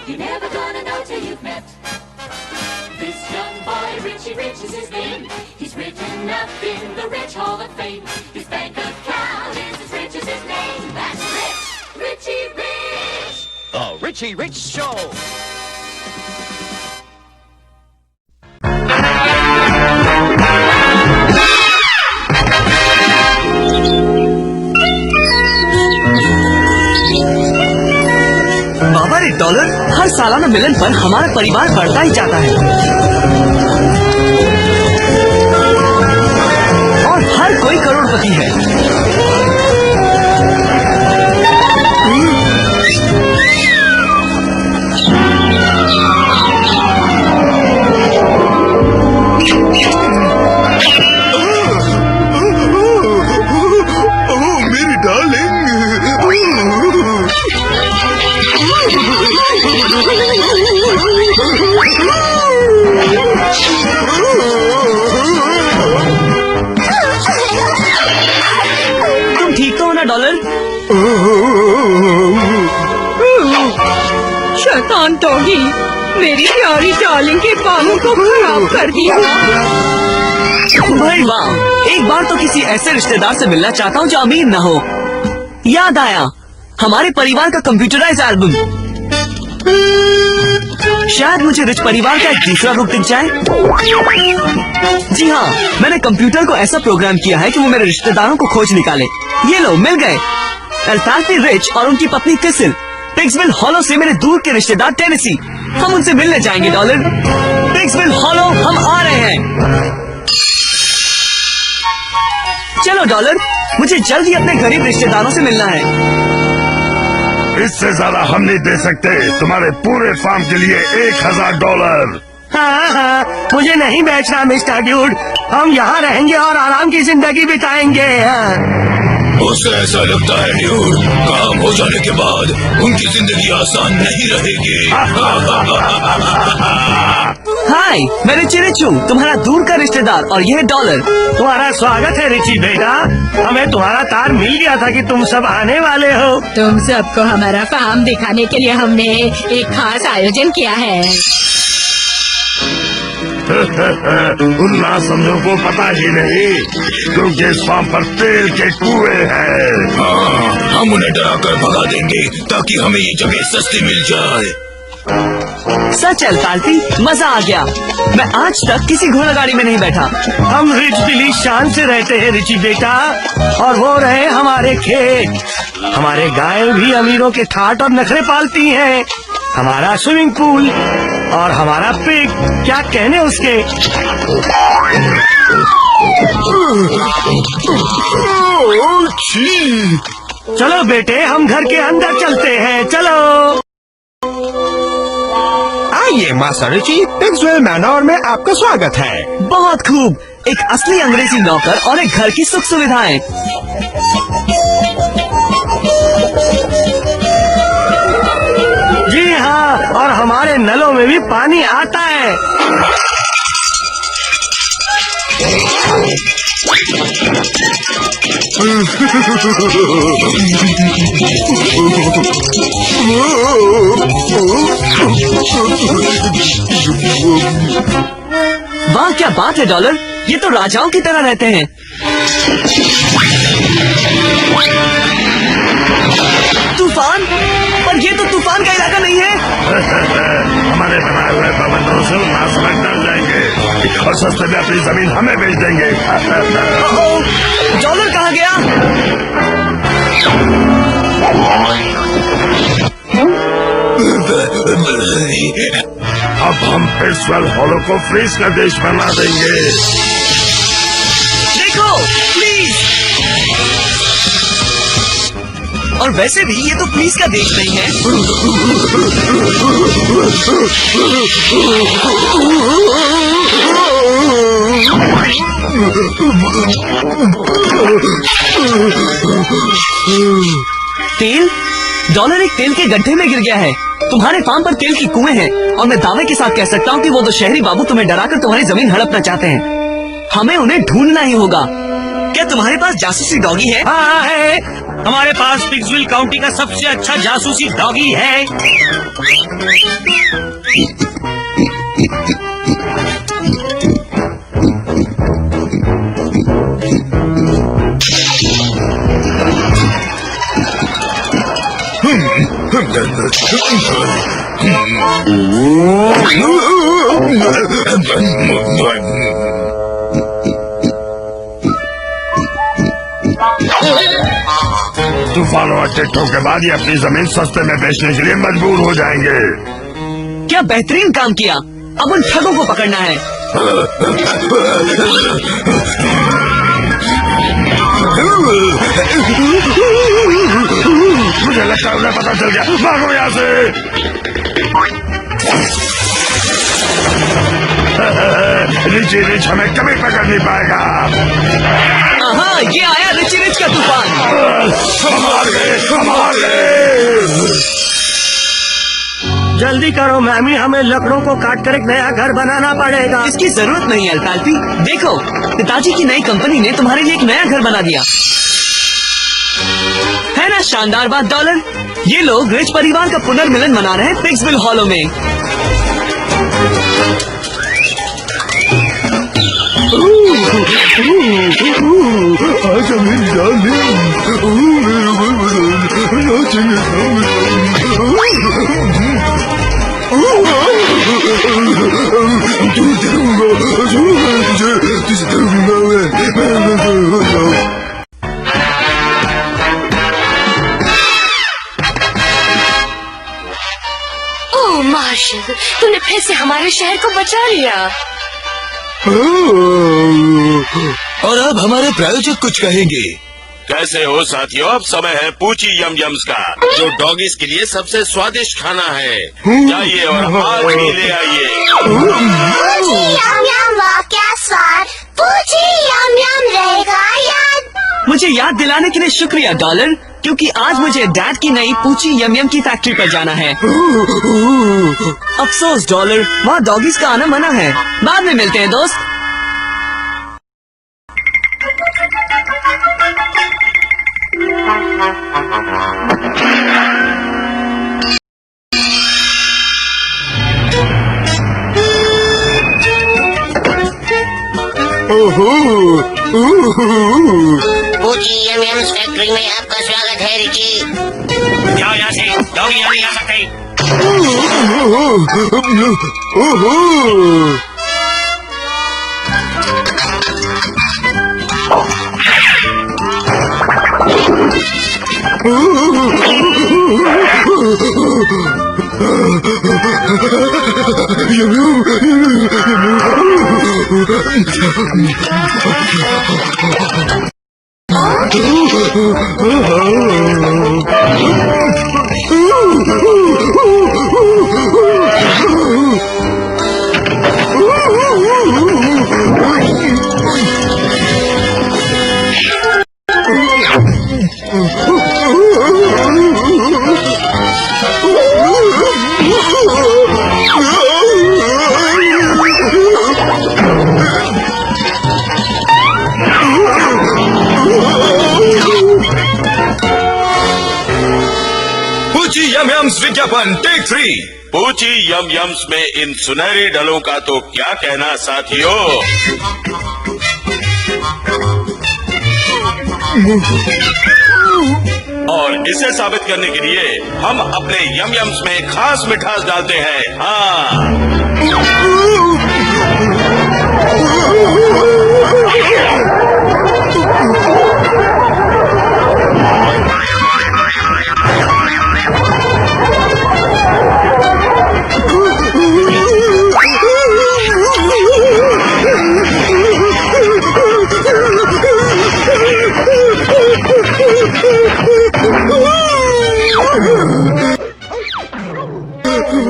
You're never gonna know till you've met this young boy. Richie Rich is his name. He's written up in the Rich Hall of Fame. His bank account is as rich as his name. That's Rich, Richie Rich. The Richie Rich Show. बाबा रे dollar, हर सालाना मिलन पर हमारा परिवार बढ़ता ही जाता है और हर कोई करोड़पति है। मेरी डार्लिंग, तुम ठीक तो हो ना डॉलर? शैतान डॉगी, मेरी प्यारी डार्लिंग के बालों को खराब कर दिया। भाई वाह, एक बार तो किसी ऐसे रिश्तेदार से मिलना चाहता हूँ जो अमीर न हो। याद आया, हमारे परिवार का कंप्यूटराइज एल्बम। शायद मुझे रिच परिवार का एक दूसरा रूप दिख जाए। जी हाँ, मैंने कंप्यूटर को ऐसा प्रोग्राम किया है कि वो मेरे रिश्तेदारों को खोज निकाले। ये लो, मिल गए। अल्फाल्फी रिच और उनकी पत्नी क्रिसिल, पिग्सविल हॉलो से मेरे दूर के रिश्तेदार टेनेसी। हम उनसे मिलने जाएंगे डॉलर। पिग्सविल हॉलो, हम आ रहे हैं। चलो डॉलर, मुझे जल्द ही अपने गरीब रिश्तेदारों से मिलना है। इससे ज्यादा हम नहीं दे सकते। तुम्हारे पूरे फार्म के लिए $1000। हाँ, मुझे नहीं बेचना मिस्टर ड्यूड। हम यहाँ रहेंगे और आराम की जिंदगी बिताएंगे। उसे ऐसा लगता है ड्यूड, काम हो जाने के बाद उनकी जिंदगी आसान नहीं रहेगी। हाय, मैं रिची रिच हूँ, तुम्हारा दूर का रिश्तेदार, और यह डॉलर। तुम्हारा स्वागत है रिची बेटा। हमें तुम्हारा तार मिल गया था कि तुम सब आने वाले हो। तुम सबको हमारा फार्म दिखाने के लिए हमने एक खास आयोजन किया है। उन नासमझों को पता ही नहीं, क्योंकि इस फार्म पर तेल के कुएं हैं। हाँ, हम उन्हें डराकर भगा देंगे ताकि हमें ये जगह सस्ती मिल जाए। सच अल्फाल्फी, मजा आ गया। मैं आज तक किसी घोड़ा गाड़ी में नहीं बैठा। हम रिच दिली शान से रहते हैं रिची बेटा, और वो रहे हमारे खेत। हमारे गाय भी अमीरों के ठाट और नखरे पालती हैं। हमारा स्विमिंग पूल और हमारा पिग, क्या कहने उसके। चलो बेटे, हम घर के अंदर चलते हैं। चलो आइए मास्टर रिची, पिग्सविल मैनर में आपका स्वागत है। बहुत खूब, एक असली अंग्रेजी नौकर और एक घर की सुख सुविधाएं। जी हाँ, और हमारे नलों में भी पानी आता है। वाह, क्या बात है डॉलर, ये तो राजाओं की तरह रहते हैं। तूफान? पर ये तो तूफान का इलाका नहीं है। हमारे बनाए हुए प्रबंधों से नासमझ डर जाएंगे और सस्ते में अपनी जमीन हमें बेच देंगे। डॉलर कहाँ गया? अब हम पिग्सविल हॉलो को फ्रीज का देश बना देंगे। देखो प्लीज। और वैसे भी ये तो प्लीज का देश नहीं है। तेल? डॉलर एक तेल के गड्ढे में गिर गया है। तुम्हारे फार्म पर तेल की कुएं हैं और मैं दावे के साथ कह सकता हूँ कि वो दो शहरी बाबू तुम्हें डराकर तुम्हारी जमीन हड़पना चाहते हैं। हमें उन्हें ढूंढना ही होगा। क्या तुम्हारे पास जासूसी डॉगी है? हाँ है, हमारे पास पिग्सविल काउंटी का सबसे अच्छा जासूसी डॉगी है। तूफानों और टिट्टों के बाद ये अपनी जमीन सस्ते में बेचने के लिए मजबूर हो जाएंगे। क्या बेहतरीन काम किया। अब उन ठगों को पकड़ना है। मुझे लगता है उन्हें पता चल गया। भागो यहाँ से। रिची रिच हमें कभी पकड़ नहीं पाएगा। हाँ, ये आया रिची रिच का तूफान। जल्दी करो मैमी, हमें लकड़ों को काट कर एक नया घर बनाना पड़ेगा। इसकी जरूरत नहीं है अल्फाल्फी। देखो, पिताजी की नई कंपनी ने तुम्हारे लिए एक नया घर बना दिया है ना। शानदार बात डॉलर। ये लोग रिच परिवार का पुनर्मिलन मना रहे हैं पिग्सविल हॉलो में। ओह मार्शल, तूने फिर से हमारे शहर को बचा लिया। और अब हमारे प्रायोजक कुछ कहेंगे। कैसे हो साथियों, अब समय है पूची यम यम्स का, जो डॉगीज के लिए सबसे स्वादिष्ट खाना है। जाइए और आज ही ले आइए। पूची यम यम, वाह क्या स्वाद। पूची यम यम रहेगा याद। मुझे याद दिलाने के लिए शुक्रिया डॉलर, क्योंकि आज मुझे डैड की नई पूची यम यम की फैक्ट्री पर जाना है। अफसोस डॉलर, वहाँ डॉगीज का आना मना है। बाद में मिलते हैं दोस्त। पूची यम यम्स फैक्ट्री में आपका स्वागत है रिची। जाओ यहाँ से, डॉगी यहाँ नहीं आ सकते। पूची यम यम्स विज्ञापन टेक 3। पूची यम यम्स में इन सुनहरी डलों का तो क्या कहना साथियों। और इसे साबित करने के लिए हम अपने यम यम्स में खास मिठास डालते हैं। हाँ,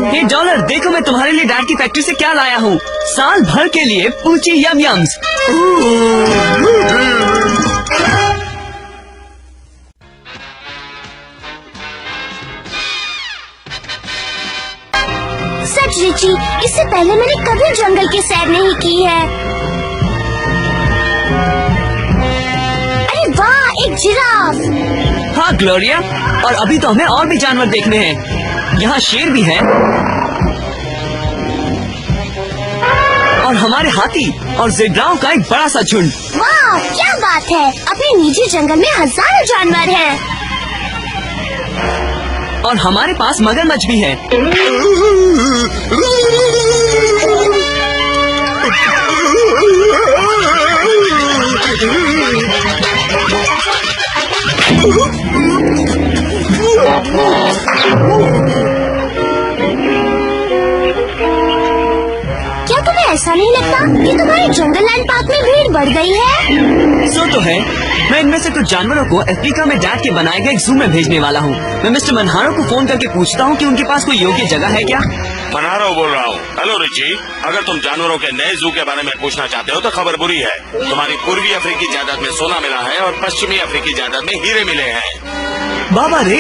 ये डॉलर, देखो मैं तुम्हारे लिए डैड की फैक्ट्री से क्या लाया हूँ। साल भर के लिए पूची यम यम्स। सच रिची, इससे पहले मैंने कभी जंगल की सैर नहीं की है। अरे वाह, एक जिराफ। वाह ग्लोरिया, और अभी तो हमें और भी जानवर देखने हैं। यहाँ शेर भी है और हमारे हाथी और ज़ेब्राओं का एक बड़ा सा झुंड। वाह क्या बात है, अपने निजी जंगल में हजारों जानवर हैं। और हमारे पास मगरमच्छ भी है। क्या तुम्हें ऐसा नहीं लगता कि तुम्हारे जंगल लैंड पार्क में भीड़ बढ़ गई है? सो तो है। मैं इनमें से कुछ जानवरों को अफ्रीका में डैड के बनाए गए एक जू में भेजने वाला हूँ। मैं मिस्टर मनहारो को फोन करके पूछता हूँ कि उनके पास कोई योग्य जगह है क्या। मनहारो बोल रहा हूँ। हेलो रिची, अगर तुम जानवरों के नए जू के बारे में पूछना चाहते हो तो खबर बुरी है। तुम्हारी पूर्वी अफ्रीकी जायदाद में सोना मिला है और पश्चिमी अफ्रीकी जायदाद में हीरे मिले हैं। बाबा रे,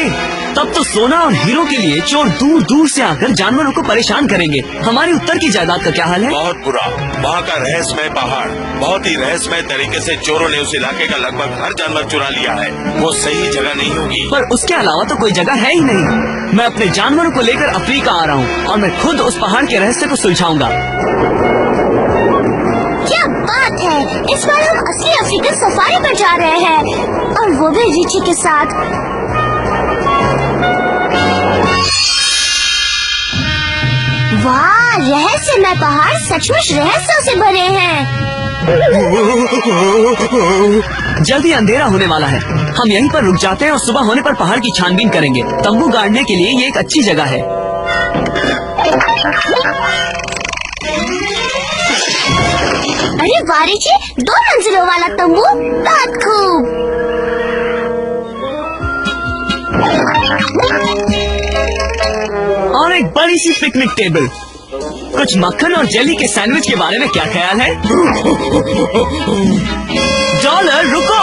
तब तो सोना और हीरो के लिए चोर दूर दूर से आकर जानवरों को परेशान करेंगे। हमारी उत्तर की जायदाद का क्या हाल है? बहुत बुरा। वहाँ का रहस्यमय पहाड़ बहुत ही रहस्यमय तरीके से चोरों ने उस इलाके का लगभग हर जानवर चुरा लिया है। वो सही जगह नहीं होगी। पर उसके अलावा तो कोई जगह है ही नहीं। मैं अपने जानवरों को लेकर अफ्रीका आ रहा हूँ और मैं खुद उस पहाड़ के रहस्य को सुलझाऊंगा। क्या बात है, इस बार हम असली अफ्रीकन सफारी पर जा रहे हैं और वो भी रिची के साथ। वाह, रहस्यमय पहाड़ सचमुच रहस्यों से भरे हैं। जल्दी अंधेरा होने वाला है। हम यहीं पर रुक जाते हैं और सुबह होने पर पहाड़ की छानबीन करेंगे। तंबू गाड़ने के लिए ये एक अच्छी जगह है। अरे वाह रिची, 2 मंजिलों वाला तंबू, बहुत खूब। और एक बड़ी सी पिकनिक टेबल। कुछ मक्खन और जेली के सैंडविच के बारे में क्या ख्याल है? डॉलर रुको।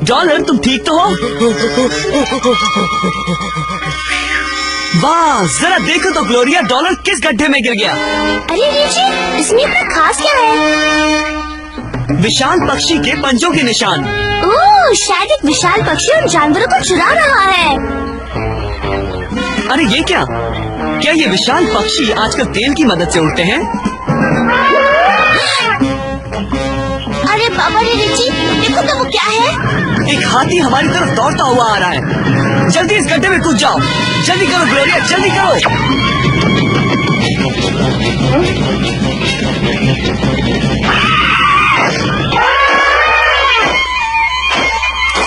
डॉलर तुम ठीक तो हो? वाह, जरा देखो तो ग्लोरिया, डॉलर किस गड्ढे में गिर गया। अरे रिची, इसमें इतना खास क्या है? विशाल पक्षी के पंजों के निशान। ओह, शायद एक विशाल पक्षी उन जानवरों को चुरा रहा है। अरे ये क्या ये विशाल पक्षी आजकल तेल की मदद से उड़ते हैं? अरे बाबा रे रिची, देखो तो वो क्या है? एक हाथी हमारी तरफ दौड़ता हुआ आ रहा है। जल्दी इस गड्ढे में कूद जाओ। जल्दी करो ग्लोरिया, जल्दी करो।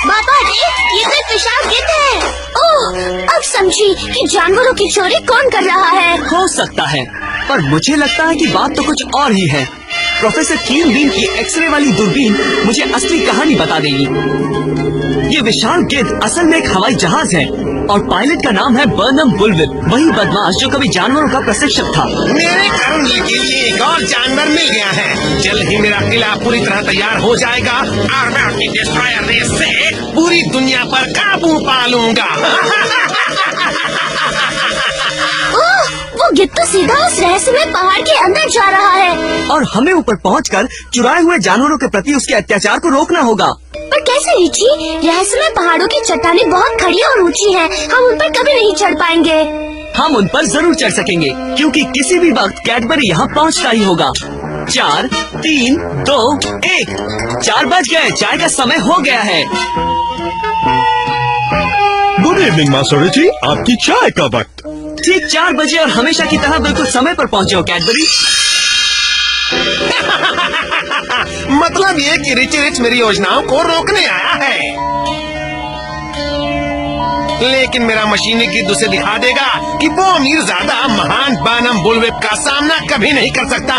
बाबा रे, ये तो एक विशाल गिद्ध है। ओह, अब समझी कि जानवरों की चोरी कौन कर रहा है। हो सकता है, पर मुझे लगता है कि बात तो कुछ और ही है। प्रोफेसर कीन बीन की एक्सरे वाली दूरबीन मुझे असली कहानी बता देगी। ये विशाल गिद्ध असल में एक हवाई जहाज है और पायलट का नाम है बर्नम बुलविप, वही बदमाश जो कभी जानवरों का प्रशिक्षक था। मेरे कर्म के लिए एक और जानवर मिल गया है। जल्द ही मेरा किला पूरी तरह तैयार हो जाएगा और मैं अपनी डिस्ट्रॉयर रेस से पूरी दुनिया पर काबू पा लूंगा। ओह, वो गिद्ध तो सीधा उस रहस्यमय पहाड़ के अंदर जा रहा है। और हमें ऊपर पहुंचकर चुराए हुए जानवरों के प्रति उसके अत्याचार को रोकना होगा। पर कैसे रिची? रहस्यमय पहाड़ों की चट्टानें बहुत खड़ी और ऊंची हैं। हम उन पर कभी नहीं चढ़ पाएंगे। हम उन पर जरूर चढ़ सकेंगे, क्योंकि किसी भी वक्त कैडबरी यहाँ पहुँचता ही होगा। 4, 3, 2, 1। 4 बज गए, चाय का समय हो गया है। गुड इवनिंग मास्टर रिची, आपकी चाय का वक्त। ठीक 4 बजे और हमेशा की तरह बिल्कुल समय पर पहुँचे हो कैडबरी। मतलब ये कि रिची रिच मेरी योजनाओं को रोकने आया है, लेकिन मेरा मशीनी उसे दिखा देगा कि वो अमीर ज्यादा महान बर्नम बुलविप का सामना कभी नहीं कर सकता।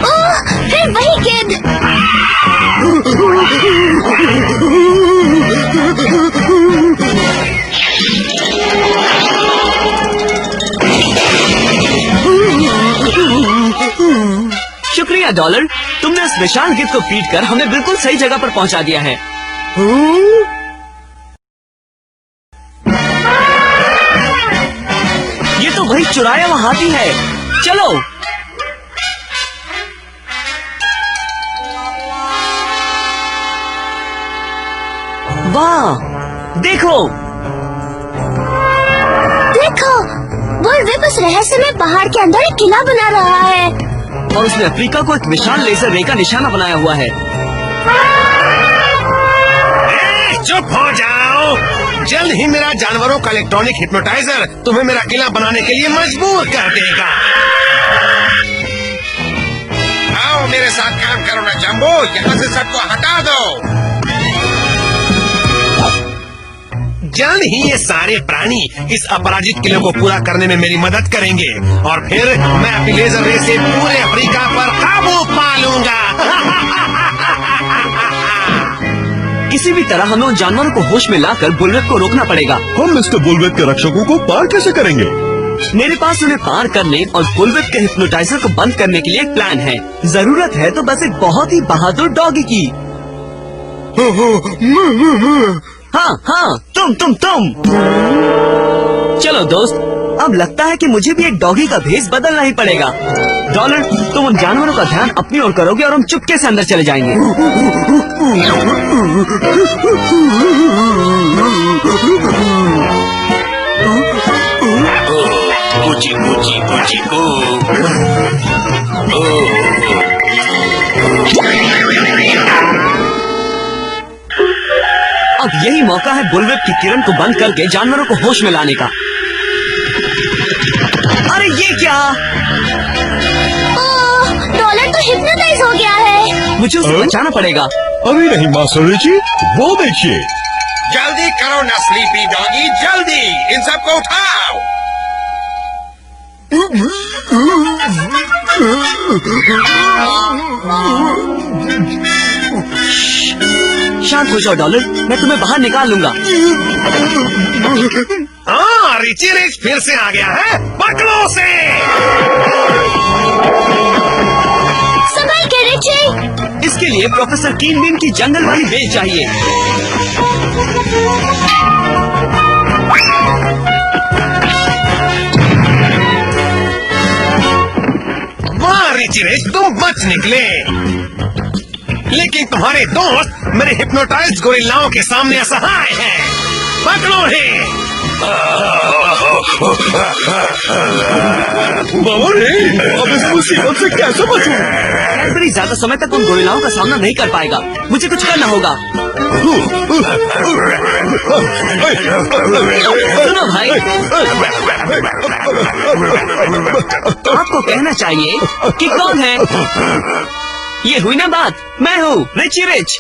ओह, फिर अरे वही किड। शुक्रिया डॉलर, तुमने उस विशाल गिद्ध को पीट कर हमें बिल्कुल सही जगह पर पहुंचा दिया है। ये तो वही चुराया हुआ हाथी है। चलो। वाह, देखो देखो, बुलविप उस रहस्यमय पहाड़ के अंदर एक किला बना रहा है और उसने अफ्रीका को एक विशाल लेजर रे का निशाना बनाया हुआ है। चुप हो जाओ। जल्द ही मेरा जानवरों का इलेक्ट्रॉनिक हिप्नोटाइजर तुम्हें मेरा किला बनाने के लिए मजबूर कर देगा। आओ मेरे साथ काम करो ना जंबो, यहाँ से सबको हटा दो। जल्द ही ये सारे प्राणी इस अपराजित किले को पूरा करने में मेरी मदद करेंगे और फिर मैं अपनी लेजर रे से पूरे अफ्रीका पर काबू पा लूंगा। किसी भी तरह हमें उन जानवरों को होश में लाकर बुलविप को रोकना पड़ेगा। हम मिस्टर बुलविप के रक्षकों को पार कैसे करेंगे? मेरे पास उन्हें पार करने और बुलविप के हिप्नोटाइजर को बंद करने के लिए एक प्लान है। जरूरत है तो बस एक बहुत ही बहादुर डॉगी की। हाँ हाँ, तुम। चलो दोस्त, अब लगता है कि मुझे भी एक डॉगी का भेष बदलना ही पड़ेगा। डॉलर, तुम उन जानवरों का ध्यान अपनी ओर करोगे और हम चुपके से अंदर चले जाएंगे। पूची पूची पूची को। अब यही मौका है बुलविप की किरण को बंद करके जानवरों को होश में लाने का। अरे ये क्या? ओह, डॉलर तो हिप्नोटाइज हो गया है। मुझे उसे बचाना पड़ेगा। अभी नहीं मास्टर रिची, वो देखिए। जल्दी करो ना स्लीपी डॉगी, जल्दी इन सबको उठाओ। शांत हो जाओ डॉलर, मैं तुम्हें बाहर निकाल लूंगा। हाँ, रिची रिच फिर से आ गया है, पकड़ो उसे। संभल के रिची। इसके लिए प्रोफेसर कीन बीन की जंगल वाली बेल चाहिए। वाह रिची रिच, तुम बच निकले। लेकिन तुम्हारे दोस्त मेरे हिप्नोटाइज्ड गोरिल्लाओं के सामने असहाय हैं। पकड़ो है। बाबा रे, अब इस मुसीबत से कैसे बचूं? कैडबरी ज्यादा समय तक उन गोरिल्लाओं का सामना नहीं कर पाएगा। मुझे कुछ करना होगा। सुनो भाई, आपको कहना चाहिए कि कौन है। ये हुई ना बात, मैं हूँ रिची रिच।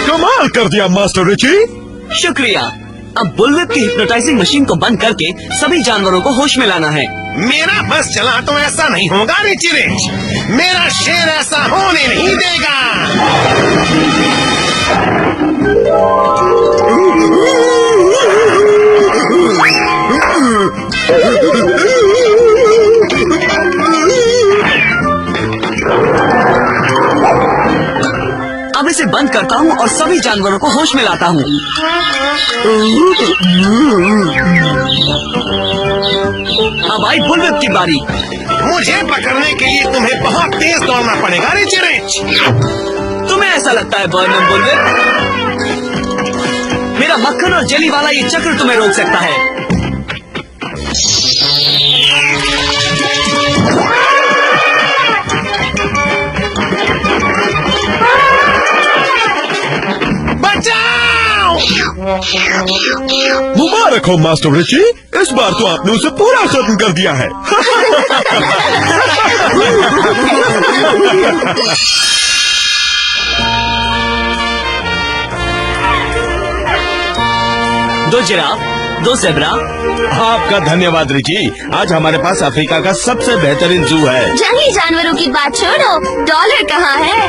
कमाल कर दिया मास्टर रिची। शुक्रिया। अब बुलविप की हिप्नोटाइजिंग मशीन को बंद करके सभी जानवरों को होश में लाना है। मेरा बस चला तो ऐसा नहीं होगा रिची रिच। मेरा शेर ऐसा होने नहीं देगा। अब इसे बंद करता हूँ और सभी जानवरों को होश में लाता हूँ। अब आई बुलविप की बारी। मुझे पकड़ने के लिए तुम्हें बहुत तेज दौड़ना पड़ेगा रिची रिच। तुम्हें ऐसा लगता है बर्नम बुलविप? मेरा मक्खन और जेली वाला ये चक्र तुम्हें रोक सकता है। बचाओ! मुबारक हो मास्टर रिची, इस बार तो आपने उसे पूरा खत्म कर दिया है। दो जिराफ, दो ज़ेब्रा। आपका धन्यवाद रिची। आज हमारे पास अफ्रीका का सबसे बेहतरीन जू है। जंगली जानवरों की बात छोड़ो, डॉलर कहाँ है?